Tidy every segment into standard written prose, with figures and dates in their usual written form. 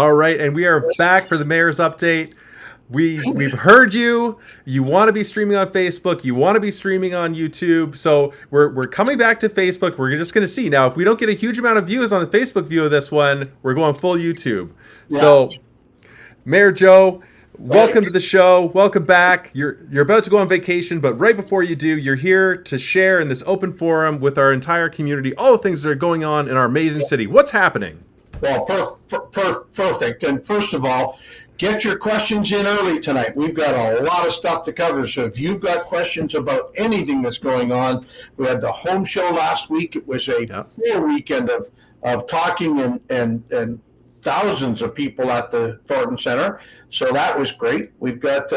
All right, and we are back for the mayor's update. We've heard you. You want to be streaming on Facebook. You want to be streaming on YouTube. So we're coming back to Facebook. We're just going to see now if we don't get a huge amount of views on the Facebook view of this one, we're going full YouTube. Yeah. So, Mayor Joe, welcome to the show. Welcome back. You're about to go on vacation, but right before you do, you're here to share in this open forum with our entire community all the things that are going on in our amazing city. What's happening? Well, perfect. And first of all, get your questions in early tonight. We've got a lot of stuff to cover. So if you've got questions about anything that's going on, we had the home show last week. It was a full weekend of talking and thousands of people at the Thornton Center. So that was great. We've got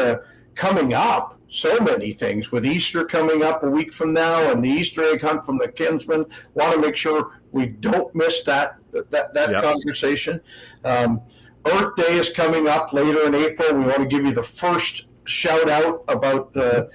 coming up so many things with Easter coming up a week from now and the Easter egg hunt from the Kinsman. Want to make sure we don't miss that conversation. Earth Day is coming up later in April. We want to give you the first shout out about the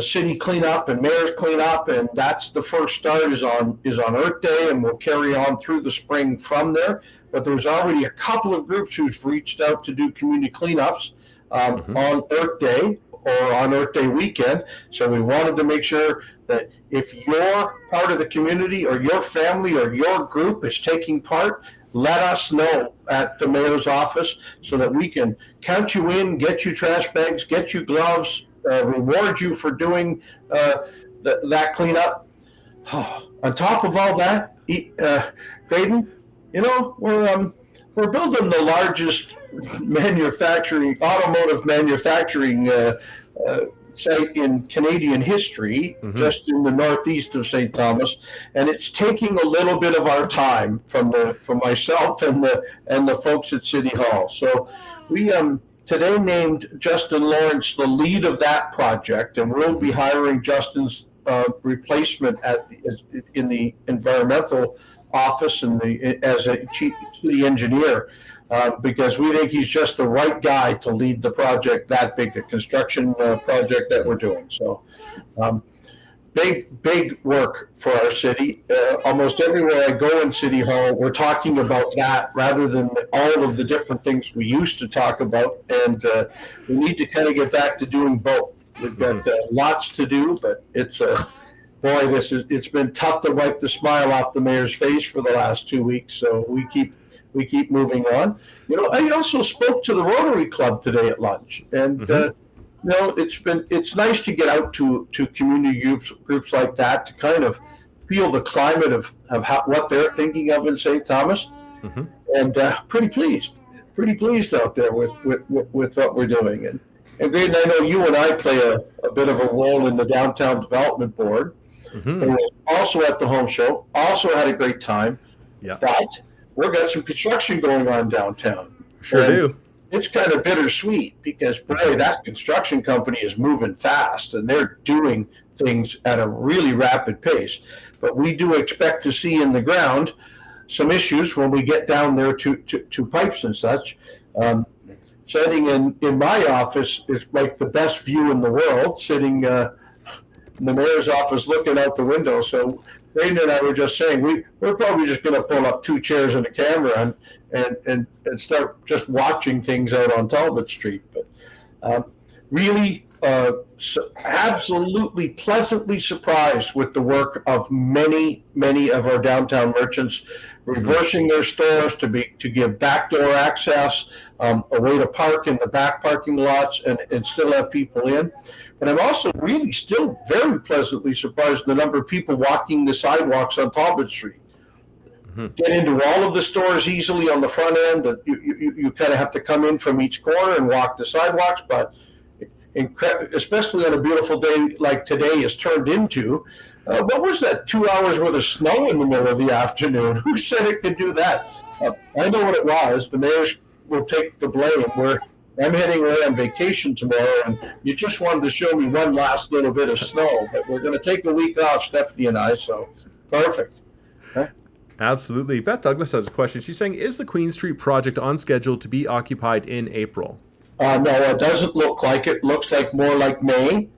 city cleanup and mayor's cleanup, and that's the first start is on Earth Day, and we'll carry on through the spring from there. But there's already a couple of groups who've reached out to do community cleanups on Earth Day or on Earth Day weekend. So we wanted to make sure that if you're part of the community or your family or your group is taking part, let us know at the mayor's office so that we can count you in, get you trash bags, get you gloves, reward you for doing that cleanup. On top of all that, Grayden, we're building the largest automotive manufacturing site in Canadian history, just in the northeast of St. Thomas, and it's taking a little bit of our time from myself and the folks at City Hall. So we today named Justin Lawrence the lead of that project, and we'll be hiring Justin's replacement in the environmental office and as a chief city engineer. Because we think he's just the right guy to lead the project, that big a construction project that we're doing. So big work for our city. Almost everywhere I go in City Hall, we're talking about that rather than all of the different things we used to talk about. And we need to kind of get back to doing both. We've got lots to do, but it's it's been tough to wipe the smile off the mayor's face for the last 2 weeks. So we keep moving on. I also spoke to the Rotary Club today at lunch, and it's nice to get out to community groups like that to kind of feel the climate of what they're thinking of in St. Thomas, and pretty pleased out there with what we're doing. And Grayden, I know you and I play a bit of a role in the Downtown Development Board. And was also at the home show, also had a great time. Yeah. But we've got some construction going on downtown. Sure do. It's kind of bittersweet because, boy, that construction company is moving fast and they're doing things at a really rapid pace. But we do expect to see in the ground some issues when we get down there to pipes and such. Sitting in my office is like the best view in the world, sitting in the mayor's office looking out the window. So Grayden and I were just saying we're probably just going to pull up 2 chairs and a camera and start just watching things out on Talbot Street. But really absolutely pleasantly surprised with the work of many of our downtown merchants reversing their stores to give backdoor access, a way to park in the back parking lots and still have people in. But I'm also really still very pleasantly surprised the number of people walking the sidewalks on Talbot Street. Get into all of the stores easily on the front end. That you kind of have to come in from each corner and walk the sidewalks, but especially on a beautiful day like today is turned into. What was that 2 hours worth of snow in the middle of the afternoon? Who said it could do that? I know what it was. The mayor will take the blame. I'm heading away on vacation tomorrow, and you just wanted to show me one last little bit of snow. But we're going to take a week off, Stephanie and I, so perfect. Huh? Absolutely. Beth Douglas has a question. She's saying, is the Queen Street project on schedule to be occupied in April? No, it doesn't look like it. Looks like more like May.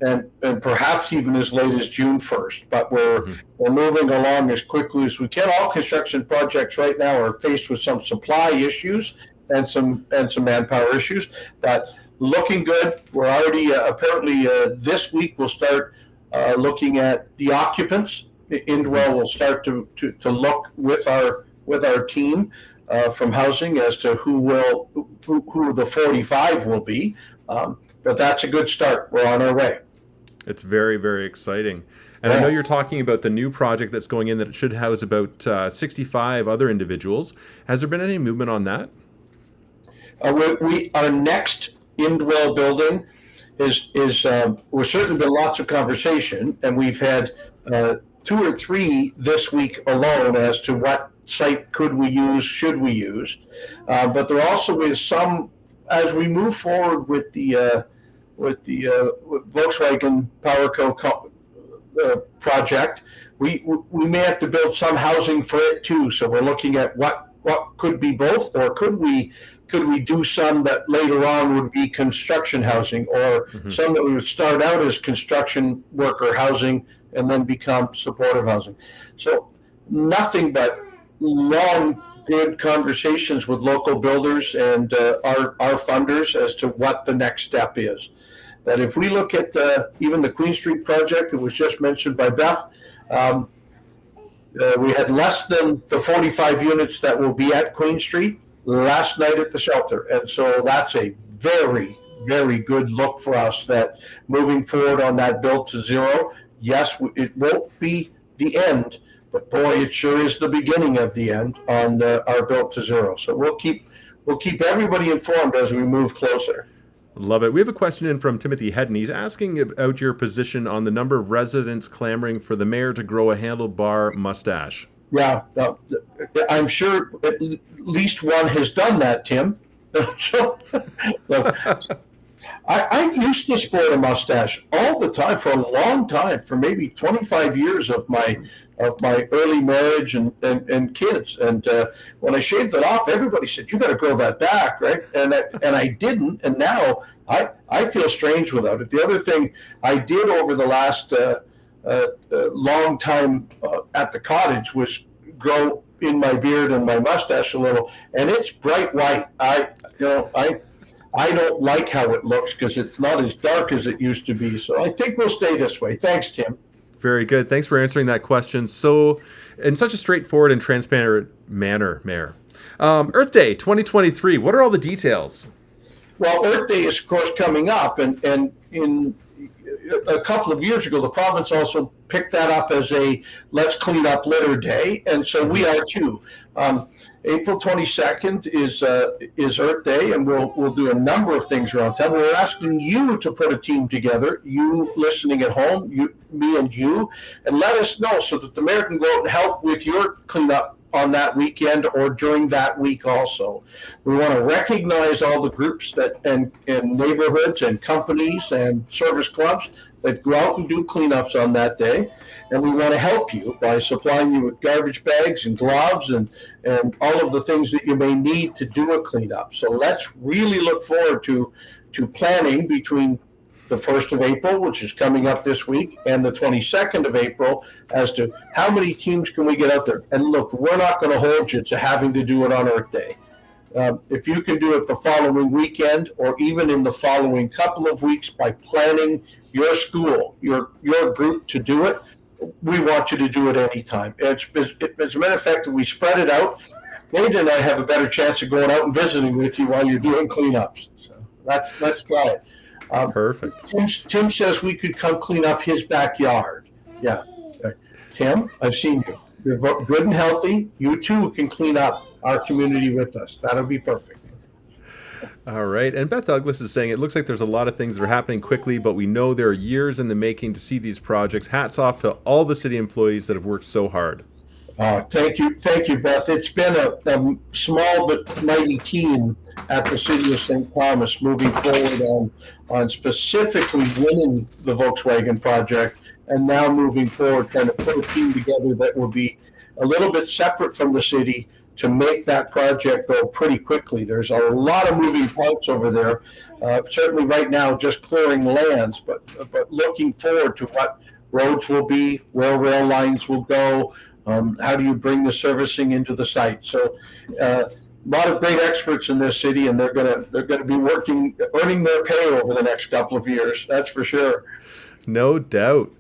and perhaps even as late as June 1st. But we're moving along as quickly as we can. All construction projects right now are faced with some supply issues and some manpower issues, but looking good. We're already apparently this week we'll start looking at the occupants. The Indwell will start to look with our team from housing as to who the 45 will be. But that's a good start. We're on our way. It's very, very exciting. And I know you're talking about the new project that's going in that it should house about 65 other individuals. Has there been any movement on that? Our next Indwell building is we've certainly been lots of conversation, and we've had 2 or 3 this week alone as to what site could we use, should we use. But there also is some, as we move forward with the Volkswagen PowerCo project, we may have to build some housing for it too. So we're looking at what could be both, or could we do some that later on would be construction housing, or some that we would start out as construction worker housing and then become supportive housing. So nothing but long, good conversations with local builders and our funders as to what the next step is. That if we look at even the Queen Street project that was just mentioned by Beth, we had less than the 45 units that will be at Queen Street last night at the shelter. And so that's a very, very good look for us, that moving forward on that build to zero, yes, it won't be the end, but boy, it sure is the beginning of the end on our build to zero. So we'll keep everybody informed as we move closer. Love it. We have a question in from Timothy Hedden. He's asking about your position on the number of residents clamoring for the mayor to grow a handlebar mustache. Yeah, I'm sure at least one has done that, Tim. So, I used to sport a mustache all the time for a long time, for maybe 25 years of my early marriage and kids. And when I shaved it off, everybody said, "You got to grow that back," right? And I didn't, and now I feel strange without it. The other thing I did over the last long time at the cottage was grow in my beard and my mustache a little, and it's bright white. I don't like how it looks because it's not as dark as it used to be. So I think we'll stay this way. Thanks, Tim. Very good. Thanks for answering that question. So, in such a straightforward and transparent manner, Mayor. Earth Day 2023, what are all the details? Well, Earth Day is, of course, coming up. And in a couple of years ago, the province also picked that up as a Let's Clean Up Litter Day. And so we are too. April 22nd is Earth Day, and we'll do a number of things around town. We're asking you to put a team together, you listening at home, me and you, and let us know so that the mayor can go out and help with your cleanup on that weekend or during that week also. We want to recognize all the groups and neighborhoods and companies and service clubs that go out and do cleanups on that day. And we want to help you by supplying you with garbage bags and gloves and all of the things that you may need to do a cleanup. So let's really look forward to planning between the 1st of April, which is coming up this week, and the 22nd of April as to how many teams can we get out there. And look, we're not going to hold you to having to do it on Earth Day. If you can do it the following weekend or even in the following couple of weeks by planning your school, your group to do it, we want you to do it anytime. As a matter of fact, if we spread it out, Grayden and I have a better chance of going out and visiting with you while you're doing cleanups. So let's try it. Perfect. Tim says we could come clean up his backyard. Yeah. Tim, I've seen you. You're good and healthy. You too can clean up our community with us. That'll be perfect. All right. And Beth Douglas is saying it looks like there's a lot of things that are happening quickly, but we know there are years in the making to see these projects. Hats off to all the city employees that have worked so hard. Thank you, Beth. It's been a small but mighty team at the city of St. Thomas moving forward on specifically winning the Volkswagen project, and now moving forward trying to put a team together that will be a little bit separate from the city to make that project go pretty quickly. There's a lot of moving parts over there. Certainly right now, just clearing lands, but looking forward to what roads will be, where rail lines will go, how do you bring the servicing into the site. So a lot of great experts in this city, and they're gonna be working, earning their pay over the next couple of years. That's for sure. No doubt.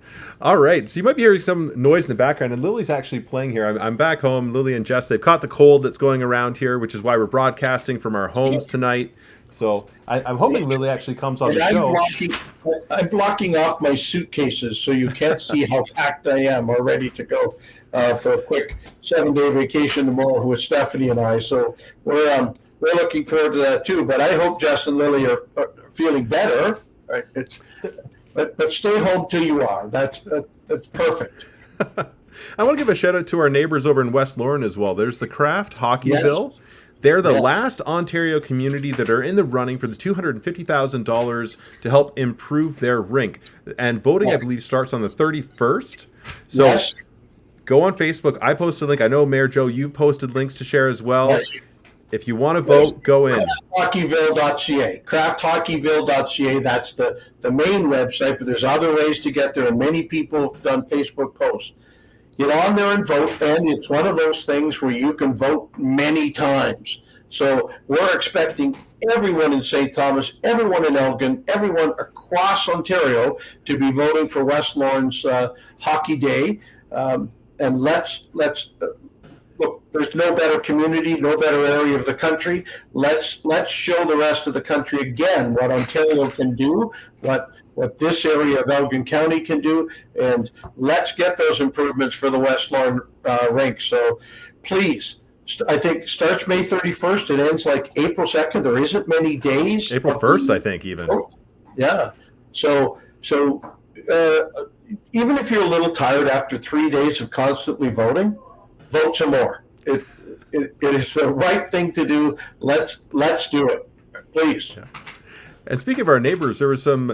All right. So you might be hearing some noise in the background, and Lily's actually playing here. I'm back home. Lily and Jess, they've caught the cold that's going around here, which is why we're broadcasting from our homes tonight. So I'm hoping Lily actually comes on the show. I'm blocking off my suitcases so you can't see how packed I am or ready to go for a quick 7-day vacation tomorrow with Stephanie and I. So we're looking forward to that too. But I hope Jess and Lily are feeling better. Right? But stay home till you are. That's perfect. I want to give a shout out to our neighbors over in West Lorne as well. There's the Craft Hockeyville. Yes. They're the last Ontario community that are in the running for the $250,000 to help improve their rink. And voting, I believe, starts on the 31st. So go on Facebook. I posted a link. I know, Mayor Joe, you've posted links to share as well. Yes. If you want to vote, go in. Crafthockeyville.ca. Crafthockeyville.ca. That's the main website, but there's other ways to get there, and many people have done Facebook posts. Get on there and vote, and it's one of those things where you can vote many times. So we're expecting everyone in St. Thomas, everyone in Elgin, everyone across Ontario to be voting for West Lorne's Hockey Day. And let's look, there's no better community, no better area of the country. Let's show the rest of the country again what Ontario can do, what this area of Elgin County can do, and let's get those improvements for the West Lorne rink. So please, I think starts May 31st. It ends like April 2nd. There isn't many days. April 1st, I think, even. Yeah. So even if you're a little tired after 3 days of constantly voting, vote some more. It is the right thing to do. Let's do it, please. Yeah. And speaking of our neighbors, there was some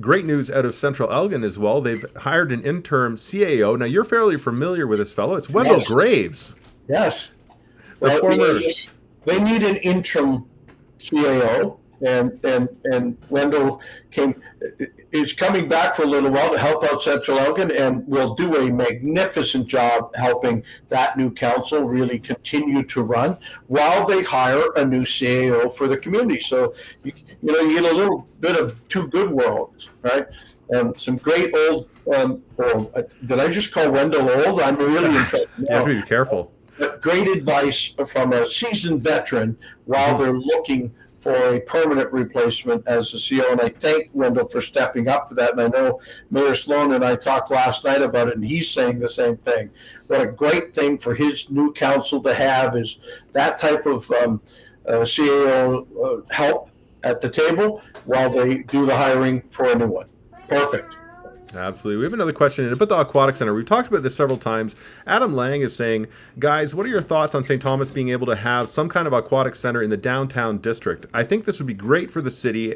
great news out of Central Elgin as well. They've hired an interim CAO. Now, you're fairly familiar with this fellow. It's Wendell Graves. Yes. They need an interim CAO, and Wendell is coming back for a little while to help out Central Elgin, and will do a magnificent job helping that new council really continue to run while they hire a new CAO for the community. So you get a little bit of two good worlds, right? And some great old. Did I just call Wendell old? I'm really in trouble. You have to be careful. But great advice from a seasoned veteran while they're looking for a permanent replacement as the CEO. And I thank Wendell for stepping up for that. And I know Mayor Sloan and I talked last night about it, and he's saying the same thing. What a great thing for his new council to have is that type of CAO help at the table while they do the hiring for a new one. Perfect. Absolutely. We have another question about the Aquatic Center. We've talked about this several times. Adam Lang is saying, guys, what are your thoughts on St. Thomas being able to have some kind of aquatic center in the downtown district? I think this would be great for the city,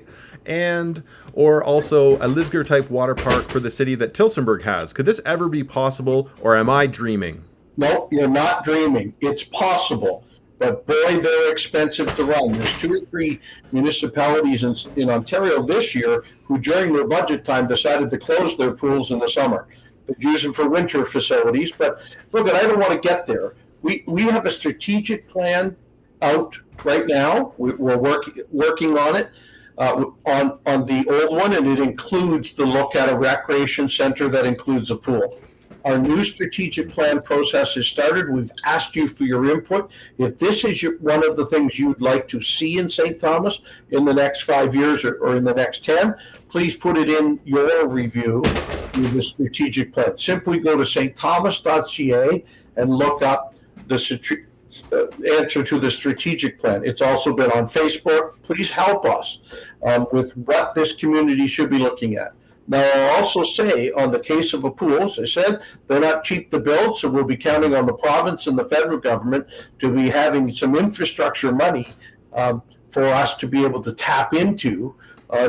or also a Lisgar type water park for the city that Tillsonburg has. Could this ever be possible, or am I dreaming? No, you're not dreaming. It's possible. But boy, they're expensive to run. There's 2 or 3 municipalities in Ontario this year who, during their budget time, decided to close their pools in the summer. They use them for winter facilities. But look, I don't want to get there. We have a strategic plan out right now. We're working on it on the old one, and it includes the look at a recreation center that includes a pool. Our new strategic plan process has started. We've asked you for your input. If this is one of the things you'd like to see in St. Thomas in the next 5 years or in the next 10, please put it in your review of the strategic plan. Simply go to stthomas.ca and look up the answer to the strategic plan. It's also been on Facebook. Please help us with what this community should be looking at. Now, I'll also say, on the case of a pool, as I said, they're not cheap to build, so we'll be counting on the province and the federal government to be having some infrastructure money for us to be able to tap into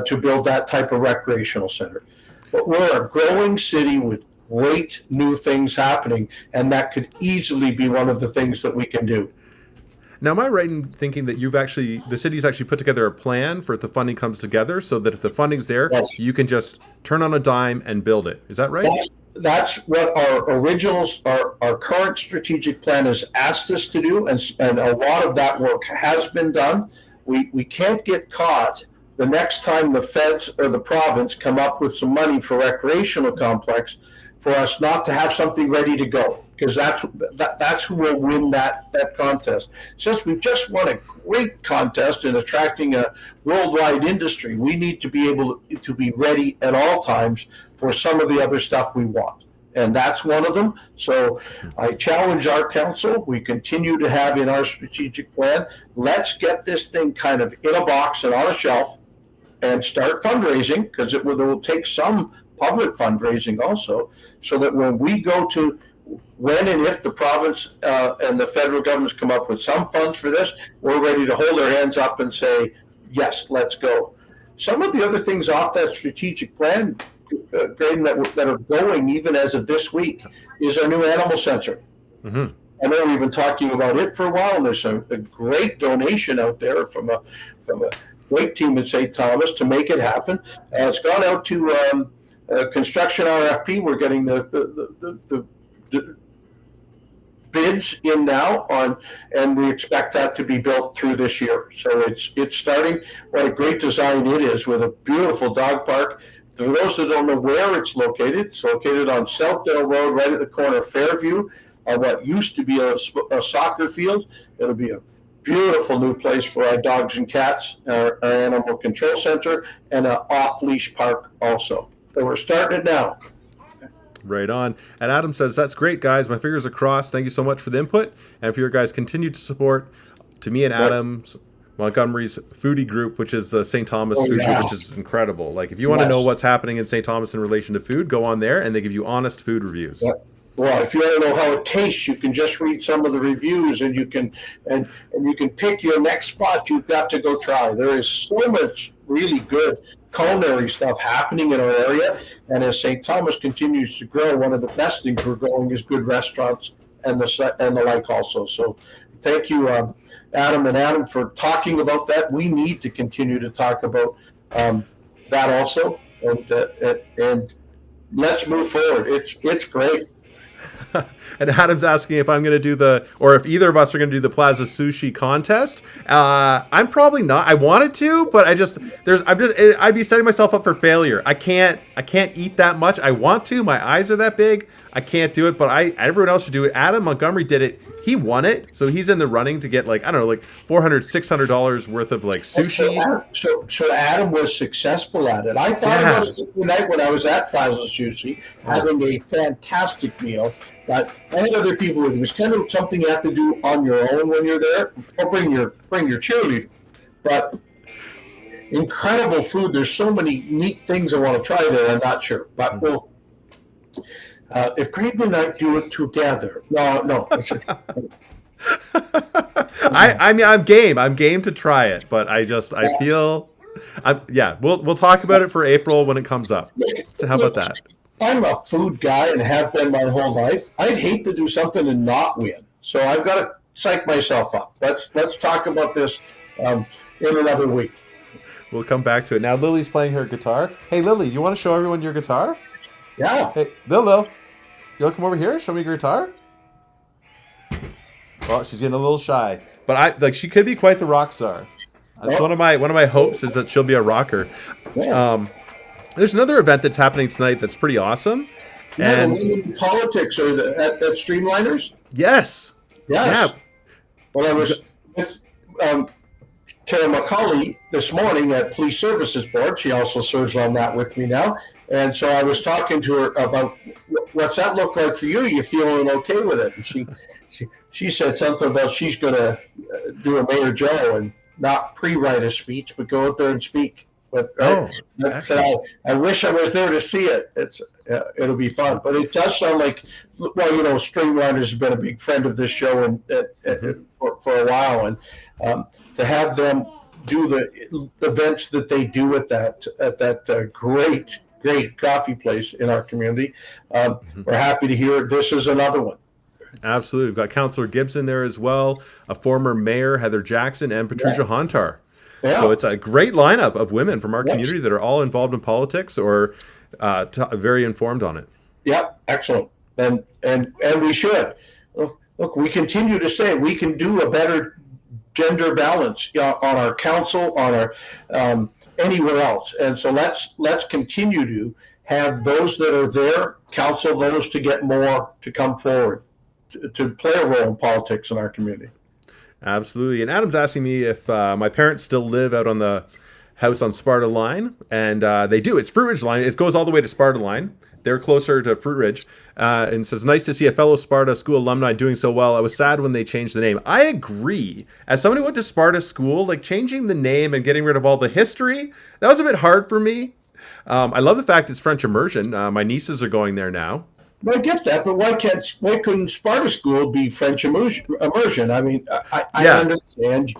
to build that type of recreational center. But we're a growing city with great new things happening, and that could easily be one of the things that we can do. Now, am I right in thinking that the city's actually put together a plan for if the funding comes together, so that if the funding's there, Yes. you can just turn on a dime and build it? Is that right? That's what our current strategic plan has asked us to do, and a lot of that work has been done. We can't get caught the next time the feds or the province come up with some money for recreational complex for us not to have something ready to go, because that's who will win that contest. Since we've just won a great contest in attracting a worldwide industry, we need to be able to be ready at all times for some of the other stuff we want. And that's one of them. So I challenge our council. We continue to have in our strategic plan, let's get this thing kind of in a box and on a shelf and start fundraising, because it will take some public fundraising also, so that when we go to, when and if the province and the federal governments come up with some funds for this, we're ready to hold our hands up and say, yes, let's go. Some of the other things off that strategic plan, Grayden, that are going even as of this week, is our new animal center. Mm-hmm. I know we've been talking about it for a while, and there's a great donation out there from a great team at St. Thomas to make it happen. It's gone out to construction RFP. We're getting the bids in now on, and we expect that to be built through this year. So it's starting. What a great design it is, with a beautiful dog park. For those that don't know where it's located on Southdale Road, right at the corner of Fairview, on what used to be a soccer field. It'll be a beautiful new place for our dogs and cats, our animal control center, and an off-leash park also. So we're starting it now. Right on. And Adam says, that's great, guys. My fingers are crossed. Thank you so much for the input and for your guys' continued support to me and Adam's Montgomery's foodie group, which is the St. Thomas Food Group, which is incredible. Like, if you want to know what's happening in St. Thomas in relation to food, go on there, and they give you honest food reviews. Yep. Well, if you want to know how it tastes, you can just read some of the reviews, and you can you can pick your next spot you've got to go try. There is so much really good culinary stuff happening in our area, and as St. Thomas continues to grow, one of the best things we're growing is good restaurants and the like also. So thank you, Adam and Adam, for talking about that. We need to continue to talk about that also, and let's move forward. It's great. And Adam's asking if I'm going to do or if either of us are going to do the Plaza Sushi contest. I'm probably not. I wanted to, but I'd be setting myself up for failure. I can't eat that much. I want to. My eyes are that big. I can't do it, but everyone else should do it. Adam Montgomery did it. He won it, so he's in the running to get $400, $600 worth of sushi. So Adam was successful at it. I thought about it the night when I was at Plaza Sushi, having a fantastic meal. But I had other people with me. It was kind of something you have to do on your own when you're there, or bring your cheerleader. But incredible food. There's so many neat things I want to try there. I'm not sure, but we'll. If Grayden and I do it together, no. I mean, I'm game. I'm game to try it, but I feel, we'll talk about it for April when it comes up. How about that? I'm a food guy and have been my whole life. I'd hate to do something and not win, so I've got to psych myself up. Let's talk about this in another week. We'll come back to it. Now Lily's playing her guitar. Hey Lily, you want to show everyone your guitar? Yeah. Hey Lil, you want to come over here? Show me your guitar. Well, she's getting a little shy, but she could be quite the rock star. That's one of my hopes, is that she'll be a rocker. Yeah. There's another event that's happening tonight that's pretty awesome. And politics or at Streamliners? Yes. Yeah. Well, I was with Tara McCauley this morning at Police Services Board. She also serves on that with me now. And so I was talking to her about what's that look like for you? Are you feeling okay with it? And she said something about she's going to do a Mayor Joe and not pre-write a speech, but go out there and speak. But I wish I was there to see it. It'll be fun. But it does sound like, Streamliners has been a big friend of this show and for a while, and to have them do the events that they do at that great coffee place in our community, we're happy to hear it. This is another one. Absolutely. We've got Councillor Gibson there as well, a former mayor, Heather Jackson, and Patricia Hontar. Yeah. So it's a great lineup of women from our Yes. community that are all involved in politics or very informed on it. Yep, excellent. And we should. Look, we continue to say we can do a better gender balance on our council, on our anywhere else. And so let's continue to have those that are there counsel those to get more to come forward to play a role in politics in our community. Absolutely. And Adam's asking me if my parents still live out on the house on Sparta Line, and they do. It's Fruit Ridge Line. It goes all the way to Sparta Line. They're closer to Fruit Ridge, and says, nice to see a fellow Sparta school alumni doing so well. I was sad when they changed the name. I agree. As somebody who went to Sparta school, like changing the name and getting rid of all the history, that was a bit hard for me. I love the fact it's French immersion. My nieces are going there now. I get that, but why couldn't Sparta School be French immersion? I mean, I understand.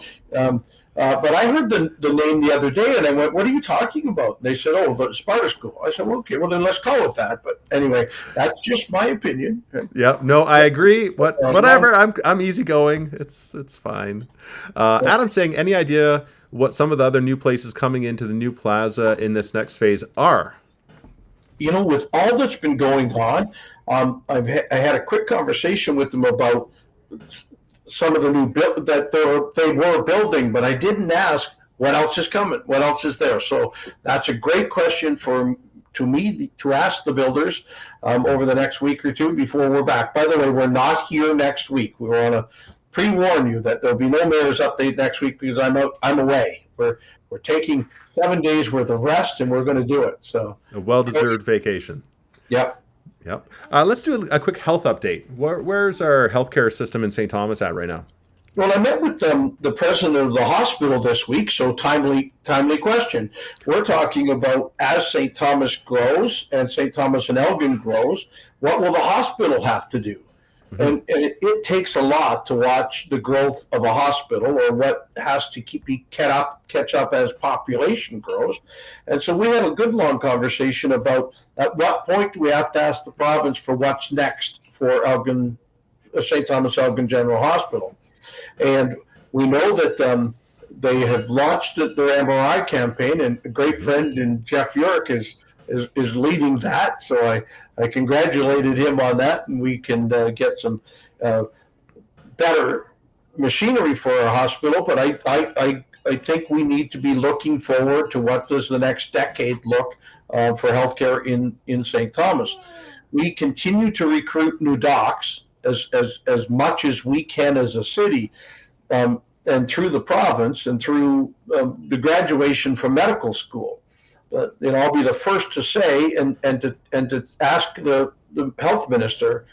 But I heard the name the other day, and I went, "What are you talking about?" And they said, "Oh, the Sparta School." I said, well, "Okay, well then let's call it that." But anyway, that's just my opinion. Yeah, no, I agree. Whatever. I'm easygoing. It's fine. Adam's saying, any idea what some of the other new places coming into the new plaza in this next phase are? With all that's been going on, I had a quick conversation with them about some of the new that they were building, but I didn't ask what else is coming, what else is there. So that's a great question to me to ask the builders over the next week or two before we're back. By the way, we're not here next week. We want to pre-warn you that there'll be no mayor's update next week because I'm away. We're taking 7 days worth of rest, and we're going to do it. So a well-deserved vacation. Yep. Let's do a quick health update. Where's our healthcare system in St. Thomas at right now? Well, I met with the president of the hospital this week, so timely question. We're talking about as St. Thomas grows and St. Thomas and Elgin grows, what will the hospital have to do? Mm-hmm. And it takes a lot to watch the growth of a hospital, or what has to catch up as population grows. And so we had a good long conversation about at what point do we have to ask the province for what's next for Elgin, St. Thomas Elgin General Hospital. And we know that they have launched their MRI campaign, and a great friend in Jeff York is leading that. So I congratulated him on that, and we can get some better machinery for our hospital. But I think we need to be looking forward to what does the next decade look for healthcare in St. Thomas. We continue to recruit new docs as much as we can as a city, and through the province and through the graduation from medical school. I'll be the first to say and to ask the health minister,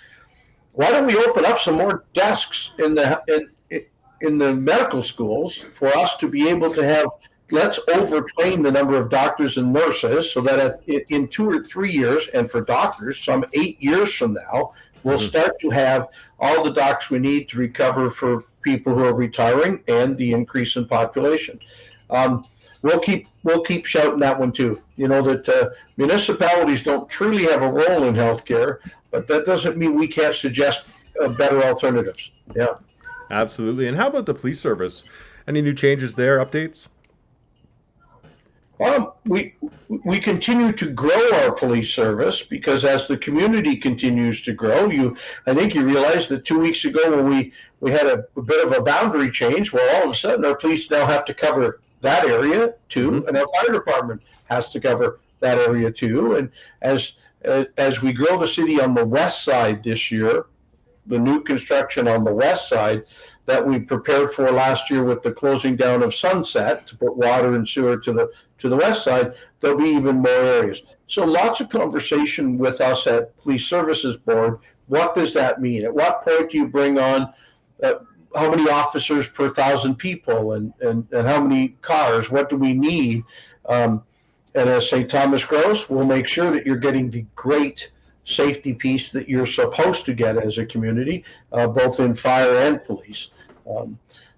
why don't we open up some more desks in the medical schools for us to be able to have? Let's overtrain the number of doctors and nurses so that in 2 or 3 years, and for doctors, some 8 years from now, we'll start to have all the docs we need to recover for people who are retiring and the increase in population. We'll keep shouting that one too. That municipalities don't truly have a role in healthcare, but that doesn't mean we can't suggest better alternatives. Yeah, absolutely. And how about the police service? Any new changes there? Updates? We continue to grow our police service because as the community continues to grow, I think you realize that 2 weeks ago when we had a bit of a boundary change, where all of a sudden our police now have to cover that area too, mm-hmm. and our fire department has to cover that area too. And as we grow the city on the west side this year, the new construction on the west side that we prepared for last year with the closing down of Sunset to put water and sewer to the west side, there'll be even more areas. So lots of conversation with us at Police Services Board. What does that mean? At what point do you bring on how many officers per 1,000 people and how many cars? What do we need? And as St. Thomas grows, we'll make sure that you're getting the great safety piece that you're supposed to get as a community, both in fire and police.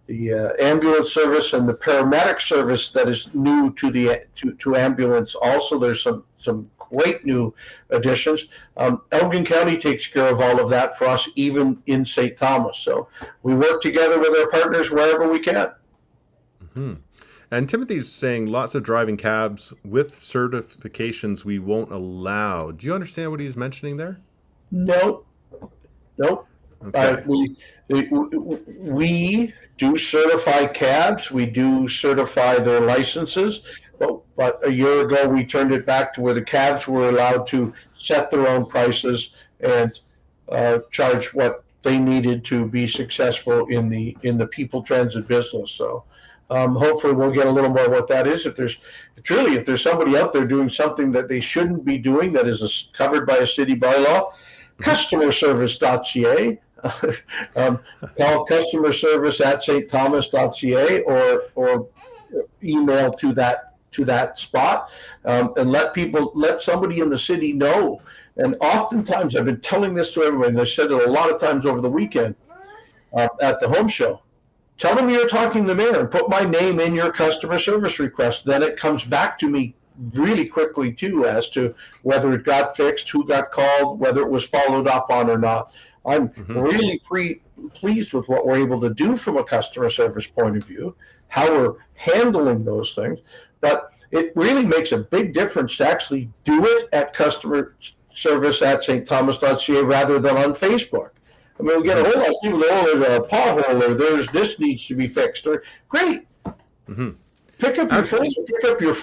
The ambulance service and the paramedic service that is new to ambulance also. There's some great new additions. Elgin County takes care of all of that for us, even in St. Thomas. So we work together with our partners wherever we can. Mm-hmm. And Timothy's saying lots of driving cabs with certifications we won't allow. Do you understand what he's mentioning there? No. Okay. We do certify cabs. We do certify their licenses. But a year ago, we turned it back to where the cabs were allowed to set their own prices and charge what they needed to be successful in the people transit business. So hopefully we'll get a little more what that is. If there's somebody out there doing something that they shouldn't be doing that is covered by a city bylaw, customerservice.ca. Call customer service at ST.Thomas.ca or email to that spot, and let somebody in the city know. And oftentimes, I've been telling this to everybody, and I said it a lot of times over the weekend at the Homeshow. Tell them you're talking to the mayor and put my name in your customer service request. Then it comes back to me really quickly too as to whether it got fixed, who got called, whether it was followed up on or not. I'm really pleased with what we're able to do from a customer service point of view, how we're handling those things. But it really makes a big difference to actually do it at customer service at ST.Thomas.ca rather than on Facebook. I mean, we get a whole lot of people, there's a pothole, or this needs to be fixed, or great. Mm-hmm. Pick up your phone, pick up your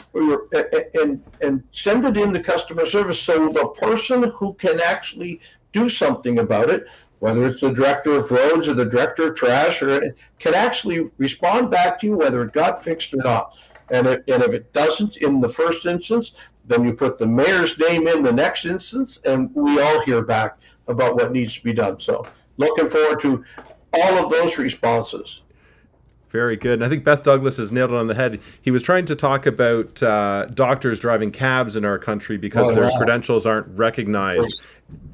and send it in to customer service so the person who can actually do something about it, whether it's the director of roads or the director of trash, or can actually respond back to you whether it got fixed or not. And if it doesn't in the first instance, then you put the mayor's name in the next instance, and we all hear back about what needs to be done. So looking forward to all of those responses. Very good. And I think Beth Douglas has nailed it on the head. He was trying to talk about doctors driving cabs in our country because their credentials aren't recognized.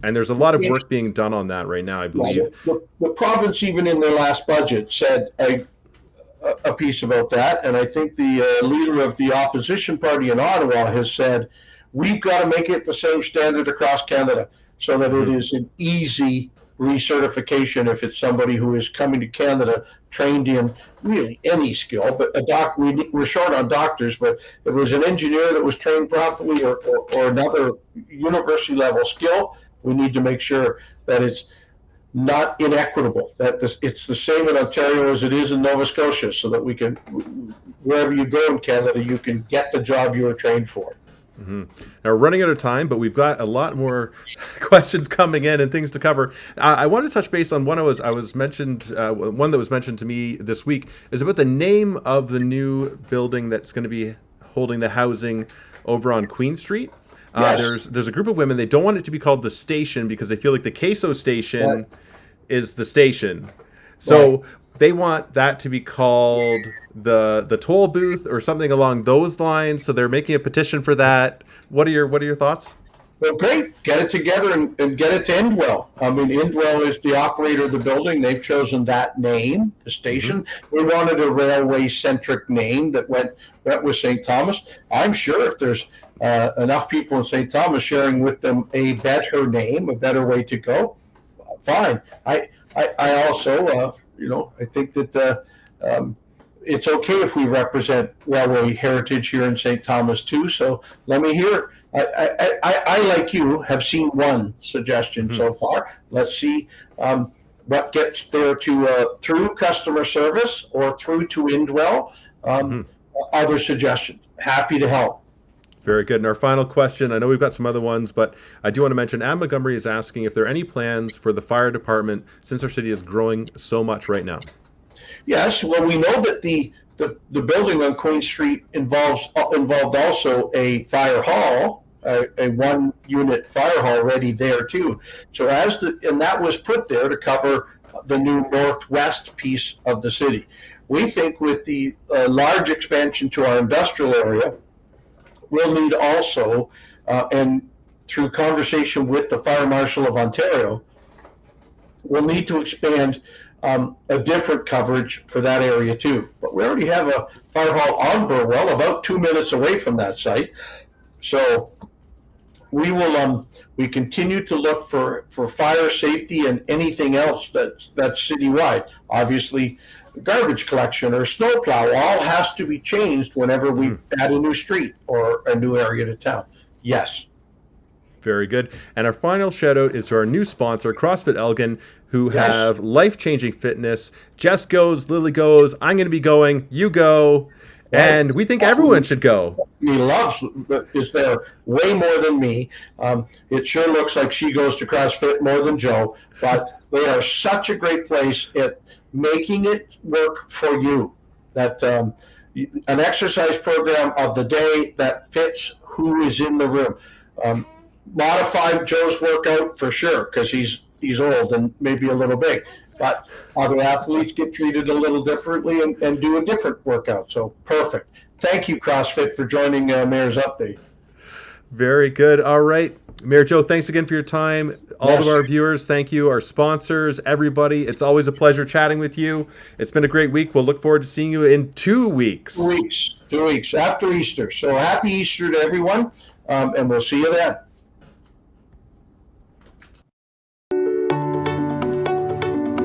And there's a lot of work being done on that right now, I believe. The province, even in their last budget, said a piece about that. And I think the leader of the opposition party in Ottawa has said, we've got to make it the same standard across Canada so that it is an easy recertification if it's somebody who is coming to Canada trained in really any skill. But we're short on doctors, but if it was an engineer that was trained properly or another university level skill, we need to make sure that it's not inequitable, that it's the same in Ontario as it is in Nova Scotia, so that we can, wherever you go in Canada, you can get the job you were trained for. Mm-hmm. Now we're running out of time, but we've got a lot more questions coming in and things to cover. I want to touch base on one one that was mentioned to me this week is about the name of the new building that's going to be holding the housing over on Queen Street. Yes. There's a group of women, they don't want it to be called the station because they feel like the queso station is the station. So they want that to be called the toll booth or something along those lines. So they're making a petition for that. What are your thoughts? Well, great. Get it together and get it to Endwell. I mean, Endwell is the operator of the building. They've chosen that name, the station. Mm-hmm. We wanted a railway-centric name that went with St. Thomas. I'm sure if there's enough people in St. Thomas sharing with them a better name, a better way to go, fine. I also, I think that it's okay if we represent railway heritage here in St. Thomas too. So let me hear. I like you, have seen one suggestion so far. Let's see what gets there to through customer service or through to Endwell. Other suggestions. Happy to help. Very good. And our final question, I know we've got some other ones, but I do want to mention Anne Montgomery is asking if there are any plans for the fire department since our city is growing so much right now. Yes. Well, we know that the building on Queen Street involved also a fire hall, a one-unit fire hall already there too. So and that was put there to cover the new northwest piece of the city. We think with the large expansion to our industrial area, we'll need also, and through conversation with the Fire Marshal of Ontario, we'll need to expand a different coverage for that area too. But we already have a fire hall on Burwell, about 2 minutes away from that site. So we continue to look for fire safety and anything else that's citywide. Obviously, garbage collection or snowplow all has to be changed whenever we add a new street or a new area to town. Yes. Very good. And our final shout out is to our new sponsor, CrossFit Elgin, who have life-changing fitness. Jess goes, Lily goes, I'm going to be going, you go. And we think everyone should go. He loves is there way more than me. It sure looks like she goes to CrossFit more than Joe, but they are such a great place at making it work for you. That an exercise program of the day that fits who is in the room. Modify Joe's workout for sure because he's old and maybe a little big, but other athletes get treated a little differently and do a different workout. So perfect. Thank you, CrossFit, for joining Mayor's Update. Very good. All right. Mayor Joe, thanks again for your time. All of our viewers, thank you. Our sponsors, everybody. It's always a pleasure chatting with you. It's been a great week. We'll look forward to seeing you in 2 weeks. 2 weeks. 2 weeks after Easter. So happy Easter to everyone, and we'll see you then.